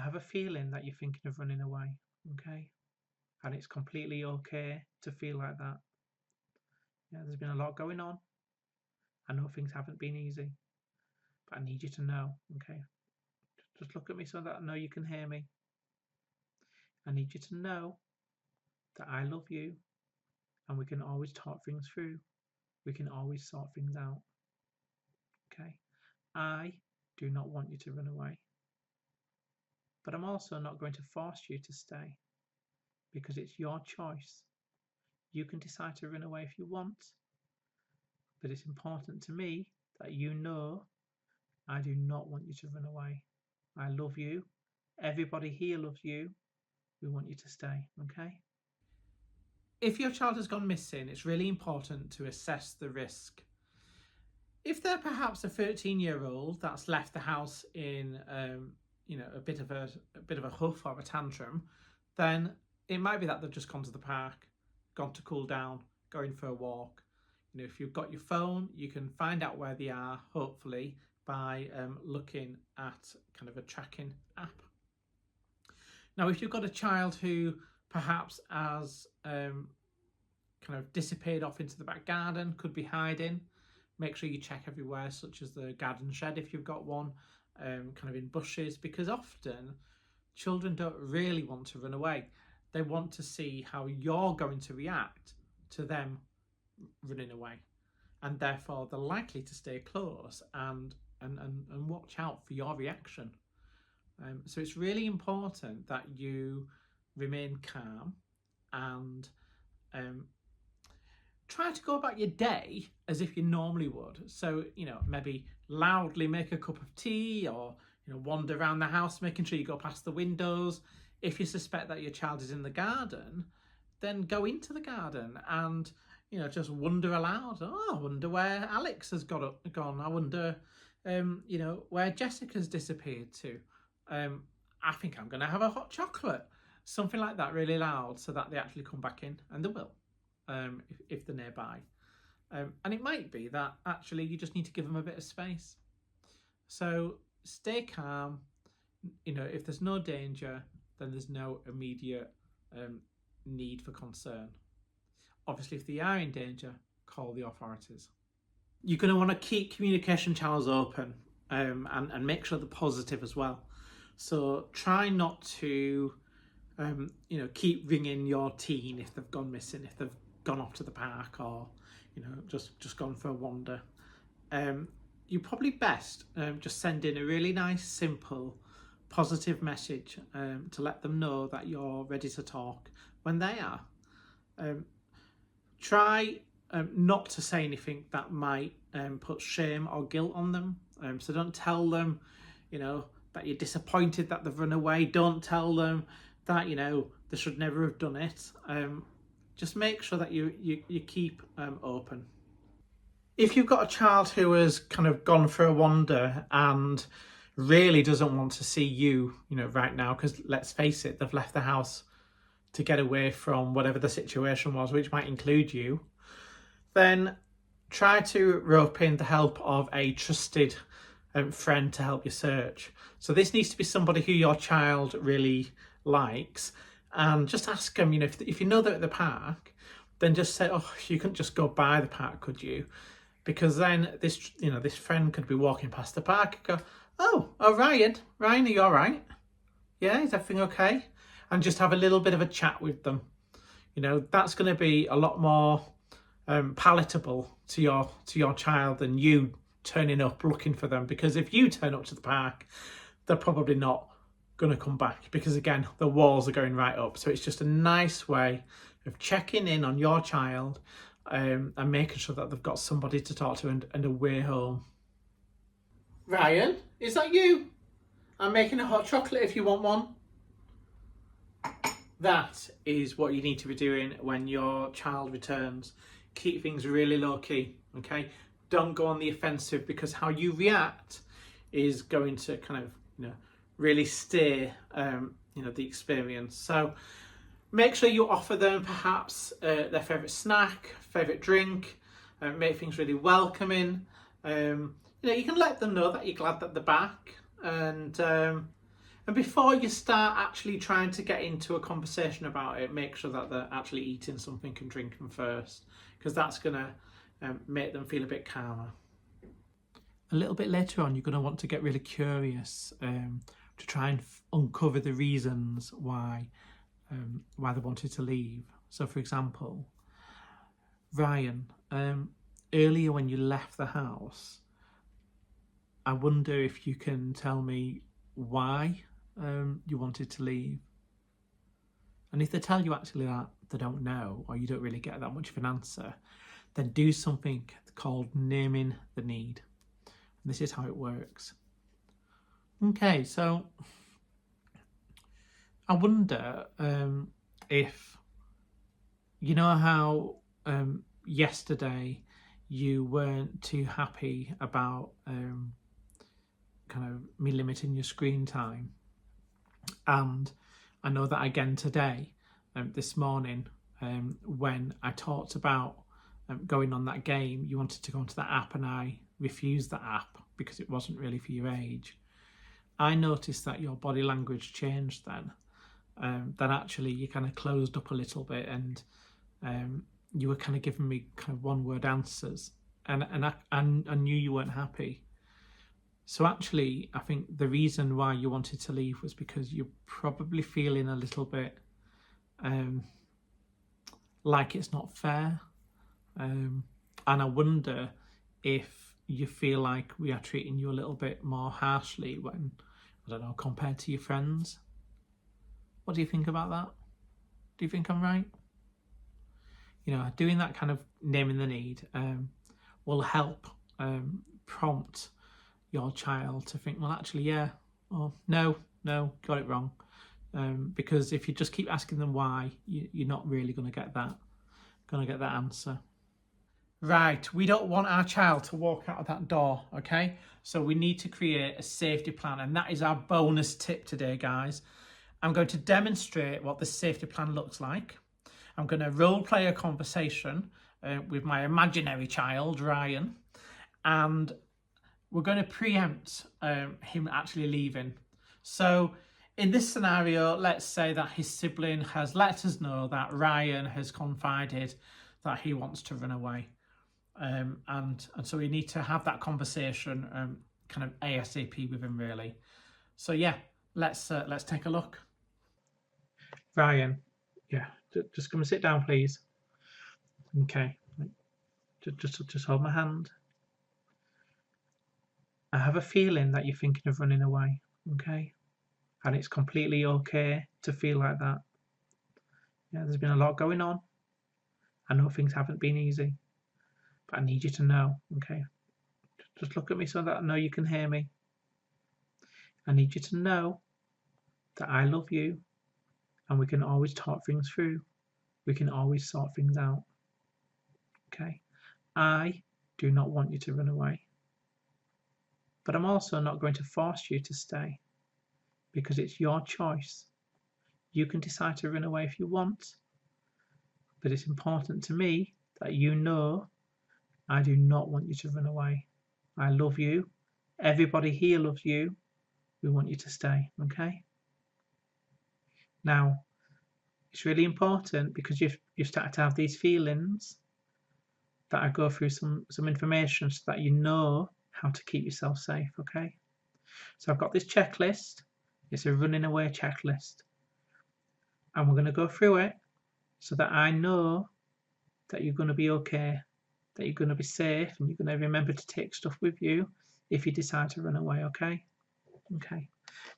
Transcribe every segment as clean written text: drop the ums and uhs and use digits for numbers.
have a feeling that you're thinking of running away, okay? And it's completely okay to feel like that. Yeah, there's been a lot going on. I know things haven't been easy, but I need you to know, okay? Just look at me so that I know you can hear me. I need you to know that I love you and we can always talk things through. We can always sort things out, okay? I do not want you to run away, but I'm also not going to force you to stay because it's your choice. You can decide to run away if you want, but it's important to me that you know I do not want you to run away. I love you. Everybody here loves you. We want you to stay, okay? If your child has gone missing, it's really important to assess the risk. If they're perhaps a 13-year-old that's left the house in a bit of a huff or a tantrum, then it might be that they've just gone to the park, gone to cool down, going for a walk. If you've got your phone, you can find out where they are, hopefully, by looking at kind of a tracking app. Now, if you've got a child who perhaps has kind of disappeared off into the back garden, could be hiding, make sure you check everywhere, such as the garden shed if you've got one, kind of in bushes, because often children don't really want to run away. They want to see how you're going to react to them running away, and therefore they're likely to stay close and watch out for your reaction. So it's really important that you remain calm and try to go about your day as if you normally would. So, maybe loudly make a cup of tea, or, wander around the house, making sure you go past the windows. If you suspect that your child is in the garden, then go into the garden and, just wonder aloud. Oh, I wonder where Alex has gone. I wonder, where Jessica's disappeared to. I think I'm going to have a hot chocolate. Something like that, really loud, so that they actually come back in, and they will. If they're nearby. And it might be that actually you just need to give them a bit of space. So stay calm. If there's no danger, then there's no immediate need for concern. Obviously, if they are in danger, call the authorities. You're going to want to keep communication channels open and make sure they're positive as well. So try not to keep ringing your teen if they've gone missing, if they've gone off to the park, or just gone for a wander. You're probably best just send in a really nice, simple, positive message to let them know that you're ready to talk when they are. Try not to say anything that might put shame or guilt on them. So don't tell them, that you're disappointed that they've run away. Don't tell them that, they should never have done it. Just make sure that you keep open. If you've got a child who has kind of gone for a wander and really doesn't want to see you, right now, because let's face it, they've left the house to get away from whatever the situation was, which might include you, then try to rope in the help of a trusted friend to help you search. So this needs to be somebody who your child really likes, and just ask them, if you know they're at the park, then just say, oh, you couldn't just go by the park, could you? Because then this friend could be walking past the park and go, oh, Ryan, are you all right? Yeah, is everything okay? And just have a little bit of a chat with them. That's going to be a lot more palatable to your child than you turning up looking for them. Because if you turn up to the park, they're probably not going to come back, because again, the walls are going right up. So it's just a nice way of checking in on your child and making sure that they've got somebody to talk to and a way home. Ryan, is that you? I'm making a hot chocolate if you want one. That is what you need to be doing when your child returns. Keep things really low key, okay? Don't go on the offensive, because how you react is going to kind of, really steer, the experience. So make sure you offer them perhaps their favourite snack, favourite drink, make things really welcoming. You can let them know that you're glad that they're back, and And before you start actually trying to get into a conversation about it, make sure that they're actually eating something and drinking first, because that's going to make them feel a bit calmer. A little bit later on, you're going to want to get really curious to try and uncover the reasons why they wanted to leave. So, for example, Ryan, earlier when you left the house, I wonder if you can tell me why you wanted to leave. And if they tell you actually that they don't know, or you don't really get that much of an answer, then do something called naming the need. And this is how it works. Okay, so I wonder if you know how yesterday you weren't too happy about kind of me limiting your screen time, and I know that again today, this morning, when I talked about going on that game, you wanted to go onto that app, and I refused that app because it wasn't really for your age. I noticed that your body language changed then. That actually you kind of closed up a little bit, and you were kind of giving me kind of one-word answers, and I knew you weren't happy. So actually, I think the reason why you wanted to leave was because you're probably feeling a little bit like it's not fair, and I wonder if you feel like we are treating you a little bit more harshly when, I don't know, compared to your friends. What do you think about that? Do you think I'm right? You know, doing that kind of naming the need will help prompt your child to think, well, actually, yeah, or no, got it wrong. Because if you just keep asking them why, you're not really going to get that answer. Right, we don't want our child to walk out of that door, okay? So we need to create a safety plan, and that is our bonus tip today, guys. I'm going to demonstrate what the safety plan looks like. I'm going to role play a conversation with my imaginary child, Ryan, and we're going to preempt him actually leaving. So in this scenario, let's say that his sibling has let us know that Ryan has confided that he wants to run away. And so we need to have that conversation kind of ASAP with him, really. So yeah, let's take a look. Ryan, yeah, just come and sit down, please. Okay, just hold my hand. I have a feeling that you're thinking of running away, okay? And it's completely okay to feel like that. Yeah, there's been a lot going on. I know things haven't been easy, but I need you to know, okay? Just look at me so that I know you can hear me. I need you to know that I love you, and we can always talk things through. We can always sort things out, okay? I do not want you to run away, but I'm also not going to force you to stay because it's your choice. You can decide to run away if you want, but it's important to me that you know I do not want you to run away. I love you. Everybody here loves you. We want you to stay, okay? Now, it's really important because you've started to have these feelings that I go through some information so that you know how to keep yourself safe, okay? So I've got this checklist. It's a running away checklist. And we're going to go through it so that I know that you're going to be okay, that you're going to be safe, and you're going to remember to take stuff with you if you decide to run away, okay? Okay.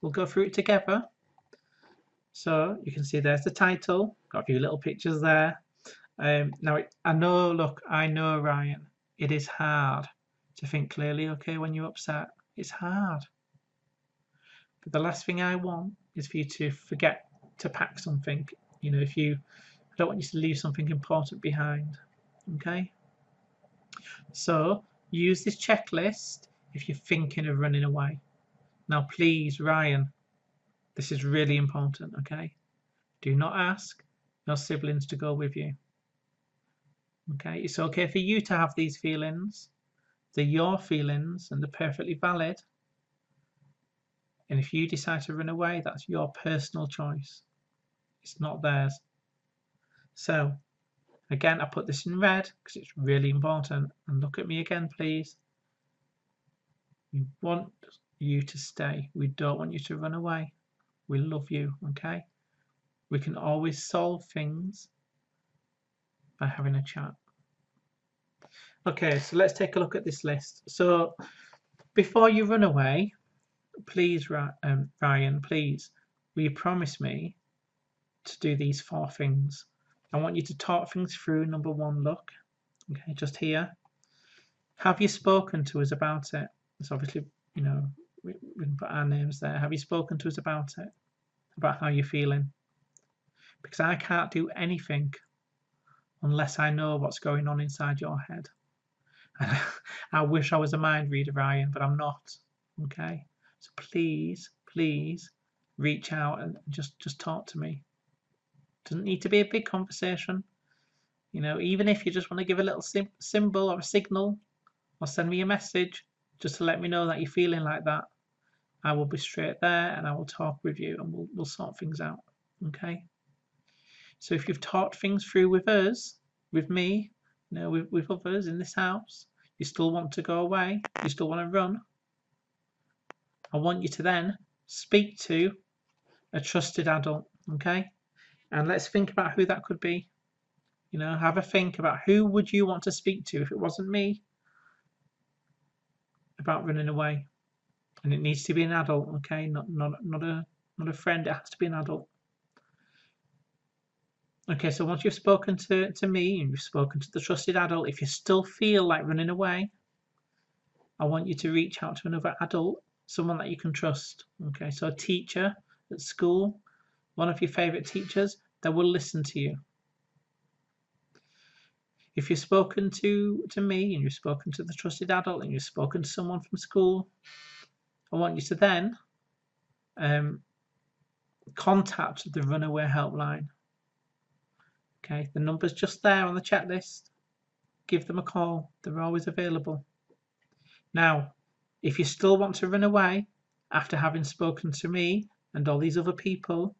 We'll go through it together. So you can see there's the title. Got a few little pictures there. Now, I know, Ryan, it is hard to think clearly, okay, when you're upset. It's hard. But the last thing I want is for you to forget to pack something. You know, I don't want you to leave something important behind. Okay? So use this checklist if you're thinking of running away. Now, please, Ryan, this is really important, okay? Do not ask your siblings to go with you. Okay? It's okay for you to have these feelings. They're your feelings and they're perfectly valid. And if you decide to run away, that's your personal choice. It's not theirs. So, again, I put this in red because it's really important. And look at me again, please. We want you to stay. We don't want you to run away. We love you, okay? We can always solve things by having a chat. Okay, so let's take a look at this list. So before you run away, please, Ryan, please, will you promise me to do these 4 things? I want you to talk things through. Number 1, look, okay, just here. Have you spoken to us about it? It's obviously, you know, we can put our names there. Have you spoken to us about it? About how you're feeling? Because I can't do anything unless I know what's going on inside your head. And I wish I was a mind reader, Ryan, but I'm not. Okay, so please, please reach out and just talk to me. Doesn't need to be a big conversation. You know, even if you just want to give a little symbol or a signal, or send me a message just to let me know that you're feeling like that, I will be straight there and I will talk with you and we'll sort things out. Okay. So if you've talked things through with us, with me, you know, with others in this house, you still want to go away, you still want to run, I want you to then speak to a trusted adult, okay? And let's think about who that could be. You know, have a think about who would you want to speak to if it wasn't me about running away. And it needs to be an adult, okay? Not a friend, it has to be an adult. Okay, so once you've spoken to me and you've spoken to the trusted adult, if you still feel like running away, I want you to reach out to another adult, someone that you can trust. Okay, so a teacher at school, one of your favourite teachers, that will listen to you. If you've spoken to me and you've spoken to the trusted adult and you've spoken to someone from school, I want you to then contact the Runaway Helpline. Okay, the number's just there on the checklist. Give them a call. They're always available. Now, if you still want to run away after having spoken to me and all these other people,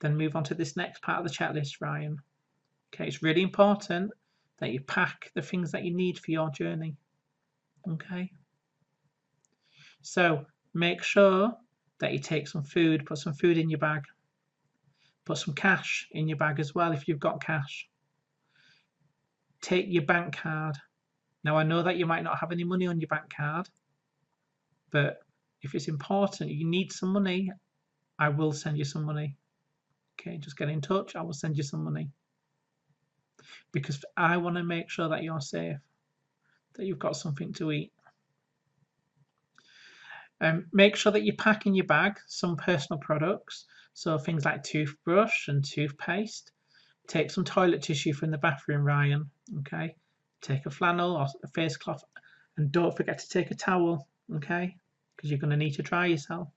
then move on to this next part of the checklist, Ryan. Okay, it's really important that you pack the things that you need for your journey. Okay? So make sure that you take some food, put some food in your bag. Put some cash in your bag as well if you've got cash. Take your bank card. Now I know that you might not have any money on your bank card, but if it's important, you need some money, I will send you some money. Okay, just get in touch, I will send you some money. Because I want to make sure that you're safe, that you've got something to eat. Make sure that you pack in your bag some personal products, so things like toothbrush and toothpaste. Take some toilet tissue from the bathroom, Ryan. Okay, take a flannel or a face cloth, and don't forget to take a towel. Okay, because you're going to need to dry yourself.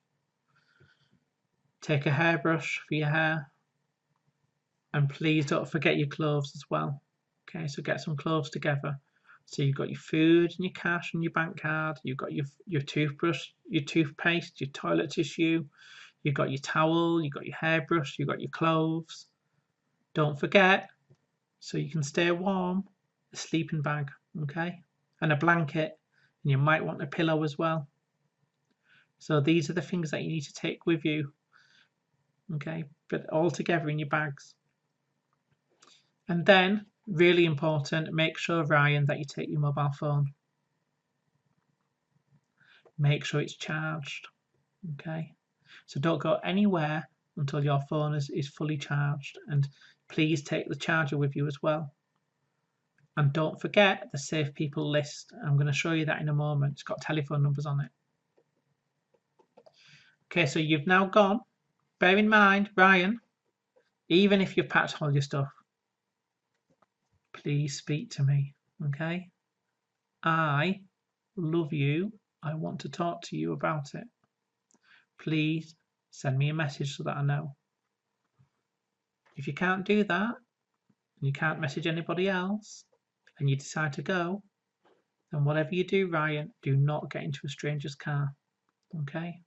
Take a hairbrush for your hair, and please don't forget your clothes as well. Okay, so get some clothes together. So you've got your food and your cash and your bank card. You've got your toothbrush, your toothpaste, your toilet tissue. You've got your towel. You've got your hairbrush. You've got your clothes. Don't forget, so you can stay warm, a sleeping bag, okay, and a blanket, and you might want a pillow as well. So these are the things that you need to take with you, okay, but all together in your bags. And then, really important, make sure, Ryan, that you take your mobile phone. Make sure it's charged, okay? So don't go anywhere until your phone is fully charged, and please take the charger with you as well. And don't forget the Safe People list. I'm going to show you that in a moment. It's got telephone numbers on it. Okay, so you've now gone. Bear in mind, Ryan, even if you've packed all your stuff, please speak to me, okay? I love you. I want to talk to you about it. Please send me a message so that I know. If you can't do that, and you can't message anybody else, and you decide to go, then whatever you do, Ryan, do not get into a stranger's car, okay?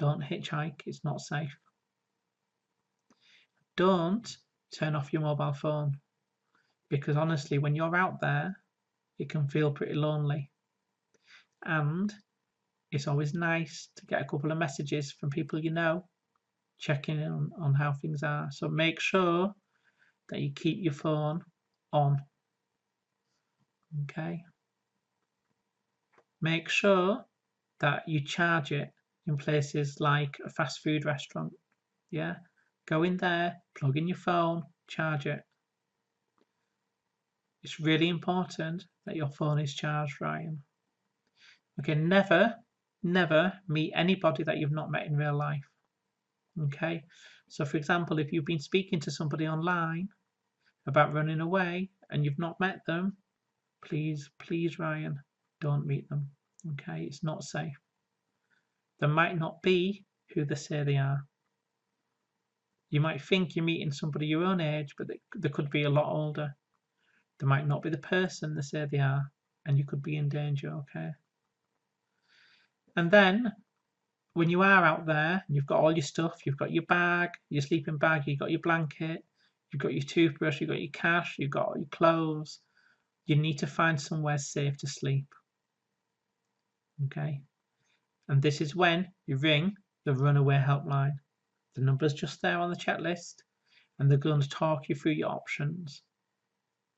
Don't hitchhike, it's not safe. Don't turn off your mobile phone, because honestly, when you're out there, it can feel pretty lonely. And it's always nice to get a couple of messages from people you know, checking in on how things are. So make sure that you keep your phone on. Okay. Make sure that you charge it in places like a fast food restaurant. Yeah. Go in there, plug in your phone, charge it. It's really important that your phone is charged, Ryan. Okay, never meet anybody that you've not met in real life. Okay, so for example, if you've been speaking to somebody online about running away and you've not met them, please, Ryan, don't meet them. Okay, it's not safe. They might not be who they say they are. You might think you're meeting somebody your own age, but they could be a lot older. They might not be the person they say they are, and you could be in danger, okay? And then, when you are out there, you've got all your stuff, you've got your bag, your sleeping bag, you've got your blanket, you've got your toothbrush, you've got your cash, you've got your clothes. You need to find somewhere safe to sleep, okay? And this is when you ring the runaway helpline. The number's just there on the checklist, and they're going to talk you through your options.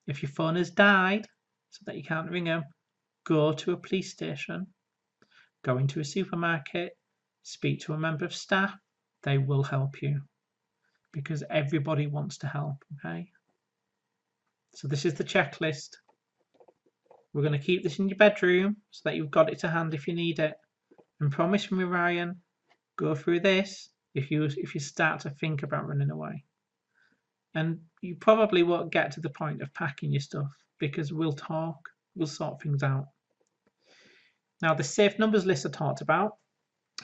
If your phone has died so that you can't ring them, go to a police station, go into a supermarket, speak to a member of staff. They will help you because everybody wants to help, okay? So this is the checklist. We're going to keep this in your bedroom so that you've got it to hand if you need it. And promise me, Ryan, go through this if you start to think about running away. And you probably won't get to the point of packing your stuff because we'll talk, we'll sort things out. Now, the safe numbers list I talked about,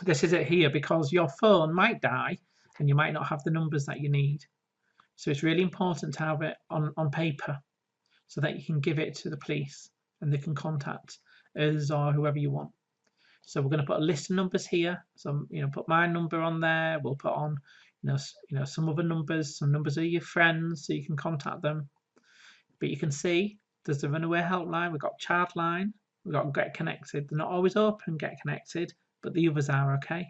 this is it here because your phone might die and you might not have the numbers that you need. So it's really important to have it on paper so that you can give it to the police and they can contact us or whoever you want. So we're going to put a list of numbers here. So, put my number on there. We'll put on, some other numbers. Some numbers are your friends, so you can contact them. But you can see there's the runaway helpline. We've got Childline. We've got Get Connected. They're not always open, Get Connected, but the others are, okay?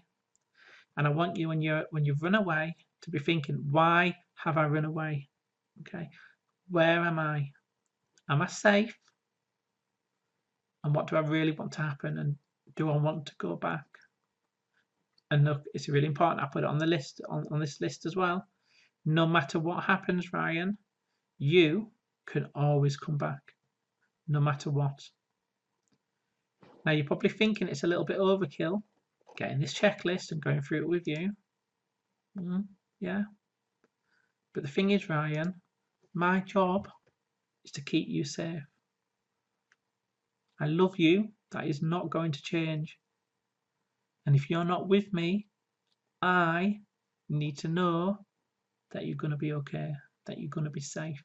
And I want you, when you've run away, to be thinking, why have I run away? Okay, where am I? Am I safe? And what do I really want to happen? And do I want to go back? And look, it's really important. I put it on the list, on this list as well. No matter what happens, Ryan, you can always come back, no matter what. Now, you're probably thinking it's a little bit overkill, getting this checklist and going through it with you. Yeah. But the thing is, Ryan, my job is to keep you safe. I love you. That is not going to change. And if you're not with me, I need to know that you're going to be okay, that you're going to be safe.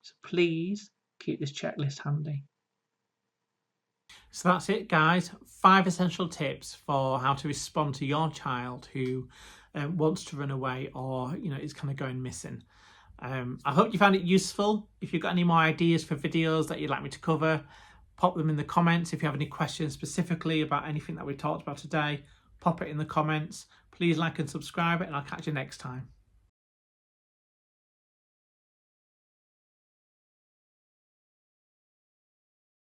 So please keep this checklist handy. So that's it, guys. 5 essential tips for how to respond to your child who wants to run away or is kind of going missing. I hope you found it useful. If you've got any more ideas for videos that you'd like me to cover, pop them in the comments. If you have any questions specifically about anything that we talked about today, pop it in the comments. Please like and subscribe, and I'll catch you next time.